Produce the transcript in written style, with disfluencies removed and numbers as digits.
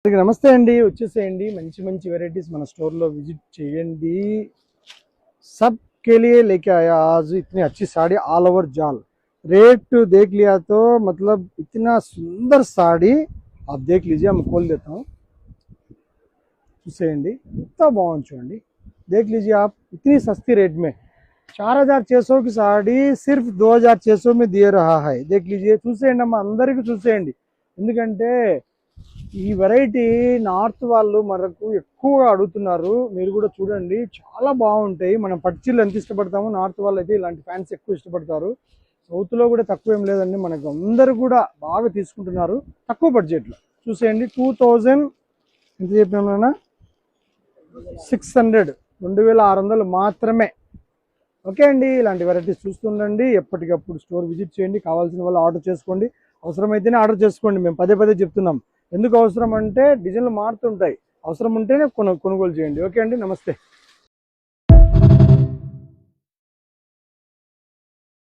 నమస్తే అండి, వచ్చేసేయండి. మంచి మంచి వెరైటీస్ మన స్టోర్లో विजिट చేయండి. सब के लिए लेके आया आज इतनी अच्छी साड़ी ऑल ओवर जाल। रेट देख लिया तो मतलब इतना सुंदर साड़ी आप देख लीजिए, मैं खोल देता हूँ, చూసేయండి ఎంత బాగుంది చూడండి। देख लीजिए आप, इतनी सस्ती रेट में 4600 की साड़ी सिर्फ 2600 में दे रहा है। देख लीजिए, చూసేయండి అమ్మ, అందరికీ చూసేయండి। ఎందుకంటే ఈ వెరైటీ నార్త్ వాళ్ళు మనకు ఎక్కువగా అడుగుతున్నారు, మీరు కూడా చూడండి, చాలా బాగుంటాయి। మనం పట్టుచీరలు ఎంత ఇష్టపడతామో నార్త్ వాళ్ళు అయితే ఇలాంటి ఫ్యాన్స్ ఎక్కువ ఇష్టపడతారు। సౌత్లో కూడా తక్కువ ఏం లేదండి, మనకు అందరూ కూడా బాగా తీసుకుంటున్నారు తక్కువ బడ్జెట్లో। చూసేయండి, 2000 ఎంత చెప్పినా 600 2600 మాత్రమే। ఓకే అండి, ఇలాంటి వెరైటీస్ చూస్తుండండి, ఎప్పటికప్పుడు స్టోర్ విజిట్ చేయండి, కావాల్సిన వాళ్ళు ఆర్డర్ చేసుకోండి, అవసరమైతేనే ఆర్డర్ చేసుకోండి। మేము పదే పదే చెప్తున్నాం, ఎందుకు అవసరం అంటే డిజైన్లు మారుతుంటాయి, అవసరం ఉంటేనే కొనుగోలు చేయండి। ఓకే అండి, నమస్తే।